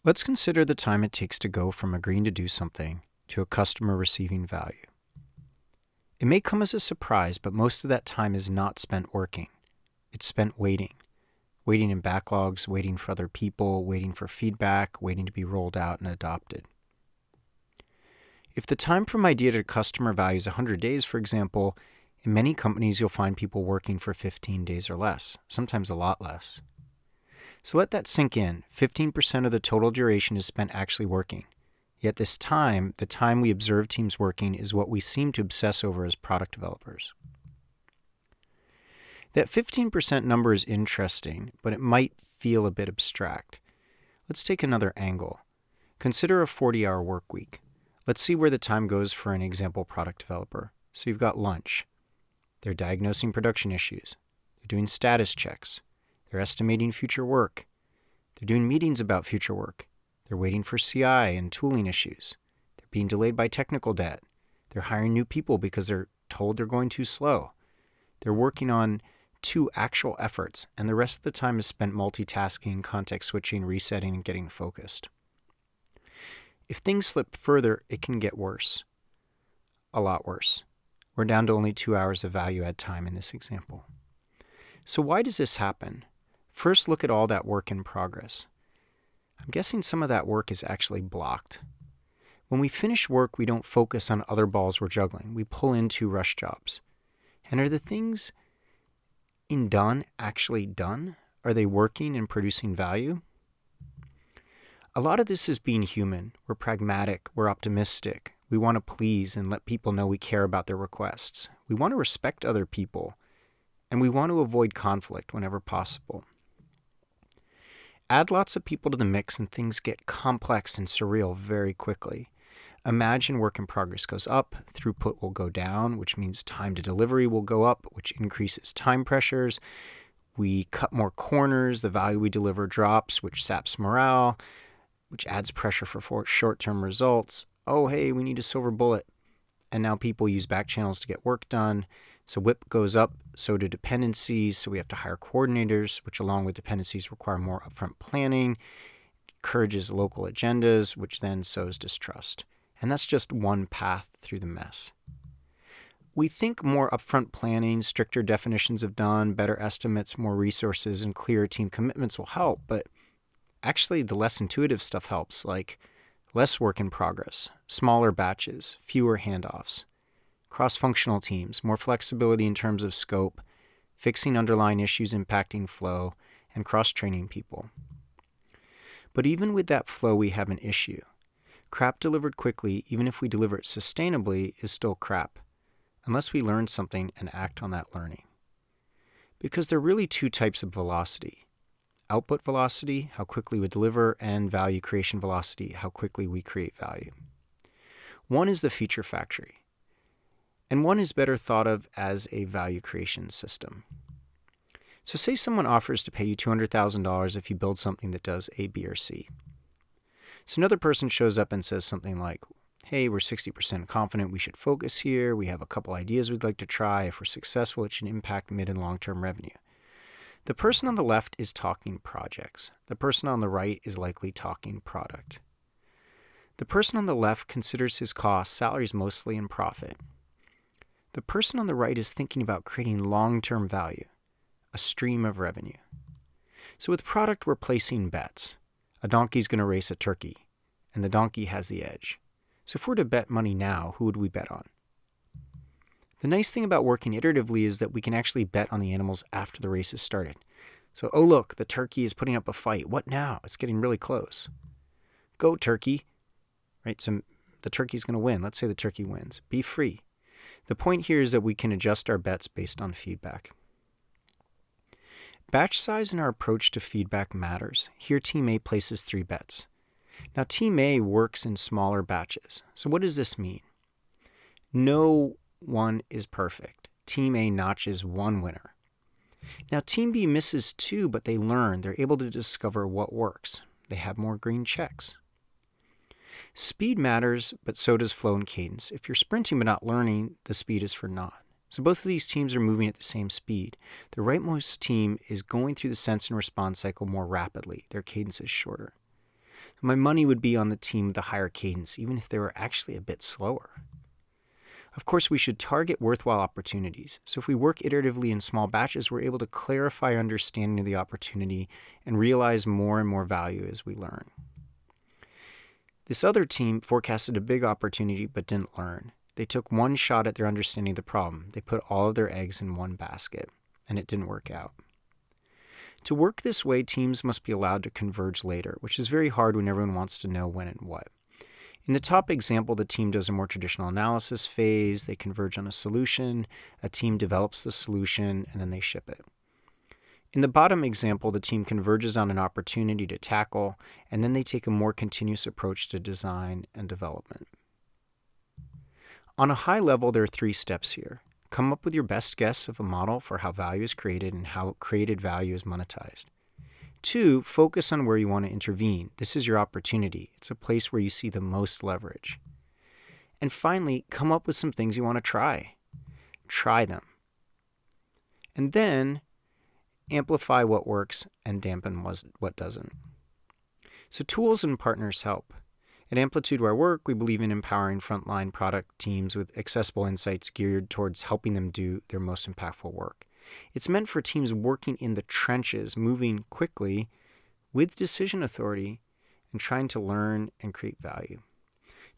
Let's consider the time it takes to go from agreeing to do something to a customer receiving value. It may come as a surprise, but most of that time is not spent working. It's spent waiting in backlogs, waiting for other people, waiting for feedback, waiting to be rolled out and adopted. If the time from idea to customer value is 100 days, for example, in many companies you'll find people working for 15 days or less, sometimes a lot less. So let that sink in. 15% of the total duration is spent actually working. Yet this time, the time we observe teams working, is what we seem to obsess over as product developers. That 15% number is interesting, but it might feel a bit abstract. Let's take another angle. Consider a 40-hour work week. Let's see where the time goes for an example product developer. So you've got lunch. They're diagnosing production issues. They're doing status checks. They're estimating future work. They're doing meetings about future work. They're waiting for CI and tooling issues. They're being delayed by technical debt. They're hiring new people because they're told they're going too slow. They're working on 2 actual efforts, and the rest of the time is spent multitasking, context switching, resetting, and getting focused. If things slip further, it can get worse. A lot worse. We're down to only 2 hours of value-add time in this example. So why does this happen? First, look at all that work in progress. I'm guessing some of that work is actually blocked. When we finish work, we don't focus on other balls we're juggling. We pull into rush jobs. And are the things in done actually done? Are they working and producing value? A lot of this is being human. We're pragmatic. We're optimistic. We want to please and let people know we care about their requests. We want to respect other people. And we want to avoid conflict whenever possible. Add lots of people to the mix and things get complex and surreal very quickly. Imagine work in progress goes up, throughput will go down, which means time to delivery will go up, which increases time pressures. We cut more corners, the value we deliver drops, which saps morale, which adds pressure for short-term results. Oh, hey, we need a silver bullet. And now people use back channels to get work done. So WIP goes up, so do dependencies. So we have to hire coordinators, which along with dependencies require more upfront planning, encourages local agendas, which then sows distrust. And that's just one path through the mess. We think more upfront planning, stricter definitions of done, better estimates, more resources, and clearer team commitments will help. But actually, the less intuitive stuff helps, like less work in progress, smaller batches, fewer handoffs, cross-functional teams, more flexibility in terms of scope, fixing underlying issues impacting flow, and cross-training people. But even with that flow, we have an issue. Crap delivered quickly, even if we deliver it sustainably, is still crap, unless we learn something and act on that learning. Because there are really 2 types of velocity. Output velocity, how quickly we deliver, and value creation velocity, how quickly we create value. One is the feature factory, and one is better thought of as a value creation system. So say someone offers to pay you $200,000 if you build something that does A, B, or C. So another person shows up and says something like, hey, we're 60% confident we should focus here. We have a couple ideas we'd like to try. If we're successful, it should impact mid and long-term revenue. The person on the left is talking projects. The person on the right is likely talking product. The person on the left considers his costs, salaries mostly, and profit. The person on the right is thinking about creating long-term value, a stream of revenue. So with product, we're placing bets. A donkey's going to race a turkey, and the donkey has the edge. So if we're to bet money now, who would we bet on? The nice thing about working iteratively is that we can actually bet on the animals after the race has started. So, oh look, the turkey is putting up a fight. What now? It's getting really close. Go, turkey. Right? So the turkey's going to win. Let's say the turkey wins. Be free. The point here is that we can adjust our bets based on feedback. Batch size in our approach to feedback matters. Here, Team A places 3 bets. Now, Team A works in smaller batches. So what does this mean? No one is perfect. Team A notches 1 winner. Now, Team B misses 2, but they learn. They're able to discover what works. They have more green checks. Speed matters, but so does flow and cadence. If you're sprinting but not learning, the speed is for naught. So both of these teams are moving at the same speed. The rightmost team is going through the sense and response cycle more rapidly. Their cadence is shorter. My money would be on the team with the higher cadence, even if they were actually a bit slower. Of course, we should target worthwhile opportunities. So if we work iteratively in small batches, we're able to clarify our understanding of the opportunity and realize more and more value as we learn. This other team forecasted a big opportunity but didn't learn. They took one shot at their understanding of the problem. They put all of their eggs in one basket, and it didn't work out. To work this way, teams must be allowed to converge later, which is very hard when everyone wants to know when and what. In the top example, the team does a more traditional analysis phase, they converge on a solution, a team develops the solution, and then they ship it. In the bottom example, the team converges on an opportunity to tackle, and then they take a more continuous approach to design and development. On a high level, there are 3 steps here. Come up with your best guess of a model for how value is created and how created value is monetized. 2, focus on where you want to intervene. This is your opportunity. It's a place where you see the most leverage. And finally, come up with some things you want to try. Try them. And then amplify what works and dampen what doesn't. So tools and partners help. At Amplitude, where I work, we believe in empowering frontline product teams with accessible insights geared towards helping them do their most impactful work. It's meant for teams working in the trenches, moving quickly with decision authority and trying to learn and create value.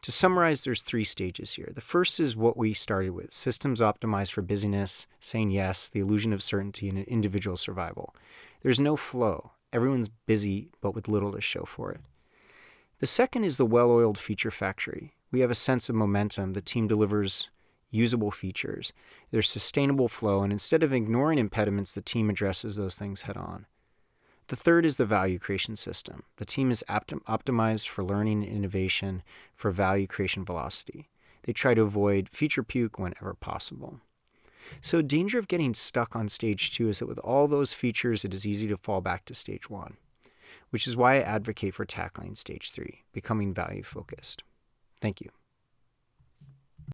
To summarize, there's 3 stages here. The first is what we started with, systems optimized for busyness, saying yes, the illusion of certainty, and individual survival. There's no flow. Everyone's busy, but with little to show for it. The second is the well-oiled feature factory. We have a sense of momentum. The team delivers usable features. There's sustainable flow, and instead of ignoring impediments, the team addresses those things head on. The third is the value creation system. The team is optimized for learning and innovation, for value creation velocity. They try to avoid feature puke whenever possible. So danger of getting stuck on stage 2 is that with all those features, it is easy to fall back to stage 1, which is why I advocate for tackling stage 3, becoming value focused. Thank you.